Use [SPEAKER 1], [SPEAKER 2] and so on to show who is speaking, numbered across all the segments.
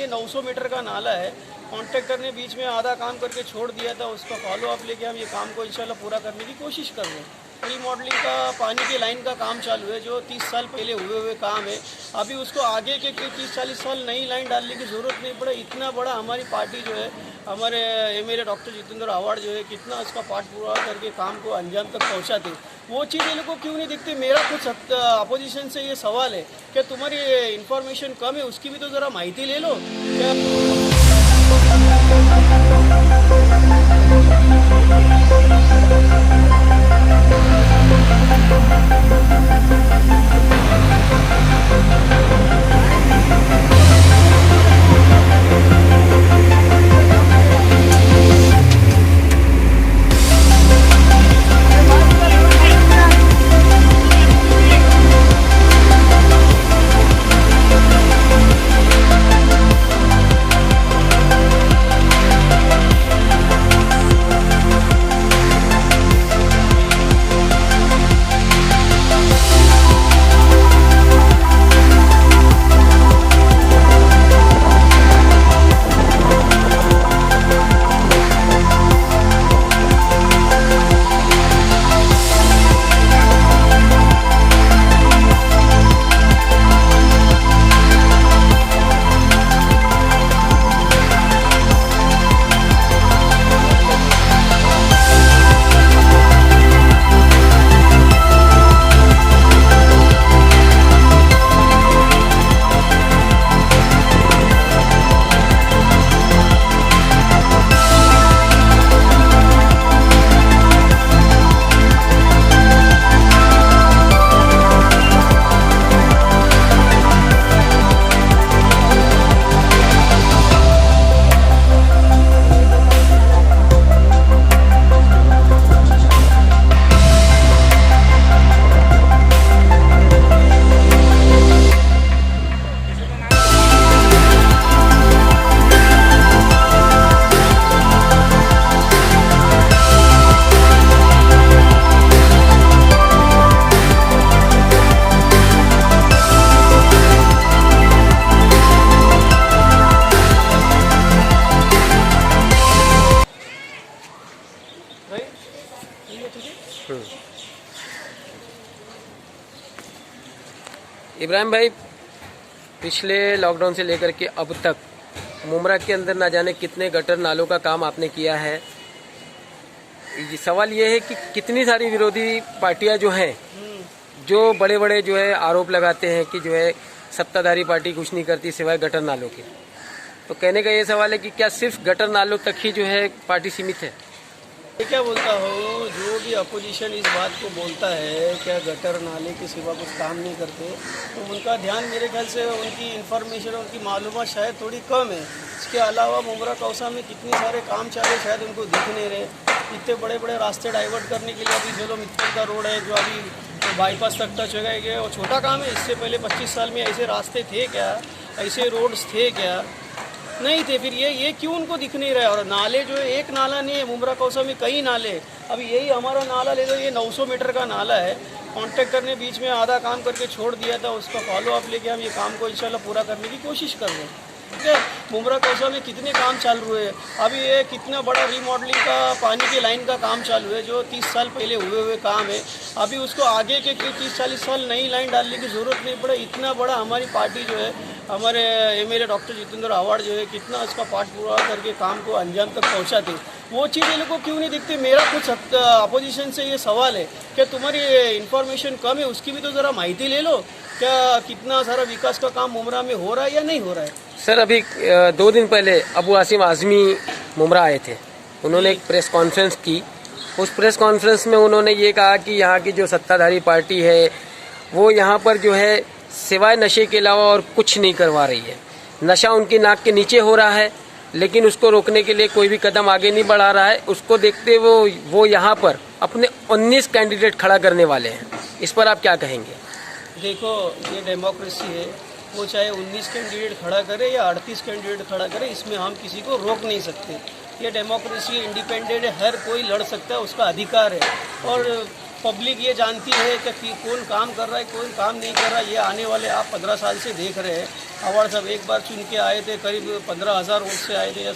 [SPEAKER 1] 900 metre का नाला है। कॉन्ट्रैक्टर ने बीच में आधा काम करके छोड़ दिया था, उसका फॉलो अप लेके हम ये काम को इंशाल्लाह पूरा करने की कोशिश कर रहे हैं। रीमॉडलिंग का पानी की लाइन का काम चालू है, जो 30 साल पहले हुए काम है। अभी उसको आगे के 30-40 साल नई लाइन डालने की ज़रूरत नहीं पड़े। इतना बड़ा हमारी पार्टी जो है, हमारे एमएलए डॉक्टर जितेंद्र आव्हाड जो है, कितना उसका पाठ पूरा करके काम को अंजाम तक पहुंचाते, वो चीज़ इन लोगों को क्यों नहीं दिखती। मेरा कुछ अपोजिशन से ये सवाल है कि तुम्हारी इन्फॉर्मेशन कम है, उसकी भी तो ज़रा माहिती ले लो।
[SPEAKER 2] इब्राहिम भाई, पिछले लॉकडाउन से लेकर के अब तक मुमरा के अंदर ना जाने कितने गटर नालों का काम आपने किया है। सवाल ये है कि कितनी सारी विरोधी पार्टियां जो हैं, जो बड़े बड़े जो है आरोप लगाते हैं कि जो है सत्ताधारी पार्टी कुछ नहीं करती सिवाय गटर नालों के। तो कहने का ये सवाल है कि क्या सिर्फ गटर नालों तक ही जो है पार्टी सीमित है?
[SPEAKER 1] मैं क्या बोलता हूँ, जो भी अपोजिशन इस बात को बोलता है क्या गटर नाले के सिवा कुछ काम नहीं करते, तो उनका ध्यान मेरे ख्याल से उनकी इन्फॉर्मेशन, उनकी मालूमात शायद थोड़ी कम है। इसके अलावा मुमरा कौसा में कितने सारे काम चालू शायद उनको दिख नहीं रहे। इतने बड़े बड़े रास्ते डाइवर्ट करने के लिए अभी चलो मित्तल का रोड है जो अभी बाईपास तक टच हो गया, वो छोटा काम है। इससे पहले 25 साल में ऐसे रास्ते थे क्या, ऐसे रोड्स थे क्या? नहीं थे। फिर ये क्यों उनको दिख नहीं रहा है? और नाले जो है, एक नाला नहीं है मुमरा कौसा में, कई नाले। अभी यही हमारा नाला ले लो, ये 900 मीटर का नाला है। कॉन्ट्रैक्टर ने बीच में आधा काम करके छोड़ दिया था, उसका फॉलो अप लेके हम ये काम को इंशाल्लाह पूरा करने की कोशिश कर रहे हैं। ठीक है, मुमरा कौसा में कितने काम चालू हुए हैं। अभी ये कितना बड़ा रीमॉडलिंग का पानी की लाइन का काम चालू है, जो 30 साल पहले हुए काम है। अभी उसको आगे के 30-40 साल नई लाइन डालने की ज़रूरत नहीं पड़े। इतना बड़ा हमारी पार्टी जो है, हमारे एमएलए डॉक्टर जितेंद्र आव्हाड जो है, कितना उसका पाठ पूरा करके काम को अंजाम तक पहुंचाते, वो चीज़ इन लोगों को क्यों नहीं दिखती। मेरा कुछ अपोजिशन से ये सवाल है कि तुम्हारी इन्फॉर्मेशन कम है, उसकी भी तो ज़रा माहिती ले लो। क्या कितना सारा विकास का काम मुमरा में हो रहा है या नहीं हो रहा है?
[SPEAKER 2] सर, अभी 2 दिन पहले अबू आसिम आज़मी मुमरा आए थे, उन्होंने एक प्रेस कॉन्फ्रेंस की। उस प्रेस कॉन्फ्रेंस में उन्होंने ये कहा कि यहाँ की जो सत्ताधारी पार्टी है वो यहाँ पर जो है सिवाय नशे के अलावा और कुछ नहीं करवा रही है। नशा उनकी नाक के नीचे हो रहा है, लेकिन उसको रोकने के लिए कोई भी कदम आगे नहीं बढ़ा रहा है। उसको देखते वो यहाँ पर अपने 19 कैंडिडेट खड़ा करने वाले हैं। इस पर आप क्या कहेंगे?
[SPEAKER 1] देखो, ये डेमोक्रेसी है, वो चाहे 19 कैंडिडेट खड़ा करे या 38 कैंडिडेट खड़ा करे, इसमें हम किसी को रोक नहीं सकते। ये डेमोक्रेसी इंडिपेंडेंट है, हर कोई लड़ सकता है, उसका अधिकार है। और पब्लिक ये जानती है कि कौन काम कर रहा है, कौन काम नहीं कर रहा है। ये आने वाले आप 15 साल से देख रहे हैं अवार्ड साहब एक बार चुन के आए थे, करीब 15,000 वोट से आए थे या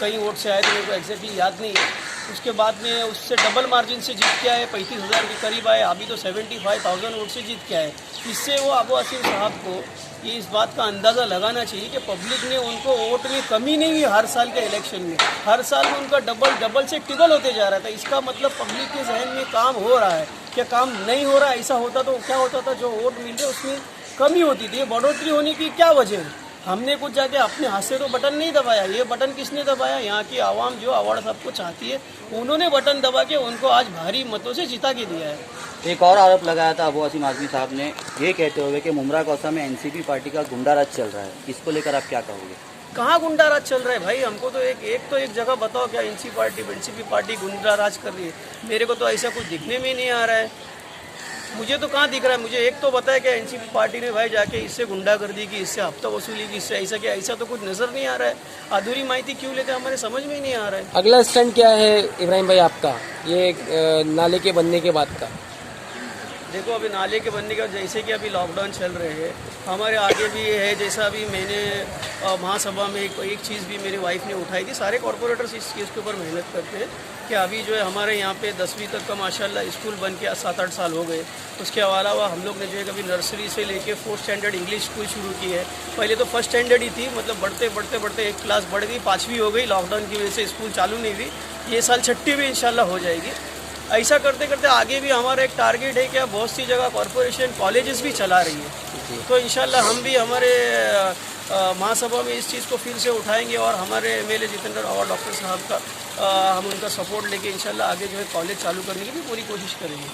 [SPEAKER 1] कई वोट से आए थे, मेरे को एग्जैक्टली याद नहीं है। उसके बाद में उससे डबल मार्जिन से जीत के आए, 35,000 के करीब आए, अभी तो 75,000 वोट से जीत के आए। इससे वो अबू आसिम साहब को ये इस बात का अंदाज़ा लगाना चाहिए कि पब्लिक ने उनको वोट में कमी नहीं हुई। हर साल के इलेक्शन में, हर साल में उनका डबल से ट्रिपल होते जा रहा था। इसका मतलब पब्लिक के जहन में काम हो रहा है, क्या काम नहीं हो रहा है। ऐसा होता तो क्या होता था, जो वोट मिल रहे उसमें कमी होती थी। बढ़ोतरी होने की क्या वजह है? हमने कुछ जाके अपने हाथ से तो बटन नहीं दबाया। ये बटन किसने दबाया? यहाँ की आवाम जो अवार्ड साहब को चाहती है, उन्होंने बटन दबा के उनको आज भारी मतों से जिता के दिया है।
[SPEAKER 3] एक और आरोप लगाया था अबू आसिम आज़मी साहब ने, ये कहते हुए कि मुमरा कौसा में एनसीपी पार्टी का गुंडा राज चल रहा है। इसको लेकर आप क्या कहोगे?
[SPEAKER 1] कहाँ गुंडा राज चल रहा है भाई? हमको तो एक जगह बताओ, क्या एनसीपी पार्टी गुंडा राज कर रही है? मेरे को तो ऐसा कुछ दिखने में नहीं आ रहा है। मुझे तो कहाँ दिख रहा है? मुझे एक तो बताया कि एनसीपी पार्टी ने भाई जाके इससे गुंडागर्दी की, इससे हफ्ता वसूली की, इससे ऐसा क्या, ऐसा तो कुछ नज़र नहीं आ रहा है। अधूरी माहिती क्यों लेते हैं, हमारे समझ में ही नहीं आ रहा है।
[SPEAKER 2] अगला स्टैंड क्या है इब्राहिम भाई आपका, ये नाले के बनने के बाद का?
[SPEAKER 1] देखो, अभी नाले के बनने के बाद जैसे कि अभी लॉकडाउन चल रहे हैं, हमारे आगे भी है। जैसा अभी मैंने महासभा में एक चीज़ भी मेरी वाइफ ने उठाई थी, सारे कॉरपोरेटर्स इस चीज़ के ऊपर मेहनत करते हैं कि अभी जो है हमारे यहाँ पे 10वीं तक का माशाल्लाह स्कूल बन के 7-8 साल हो गए। उसके अलावा हम लोग ने जो है कभी नर्सरी से लेके 4th स्टैंडर्ड इंग्लिश स्कूल शुरू की है। पहले तो 1st स्टैंडर्ड ही थी, मतलब बढ़ते एक क्लास बढ़ गई, 5वीं हो गई। लॉकडाउन की वजह से स्कूल चालू नहीं हुई। ये साल 6ठी भी इंशाल्लाह हो जाएगी। ऐसा करते करते आगे भी हमारा एक टारगेट है कि बहुत सी जगह कॉरपोरेशन कॉलेजेस भी चला रही है। तो इंशाल्लाह हम भी हमारे महासभा में इस चीज़ को फिर से उठाएंगे और हमारे एमएलए जितेंद्र आवाड़ डॉक्टर साहब का हम उनका सपोर्ट लेके इंशाल्लाह आगे जो है कॉलेज चालू करने की भी पूरी कोशिश करेंगे।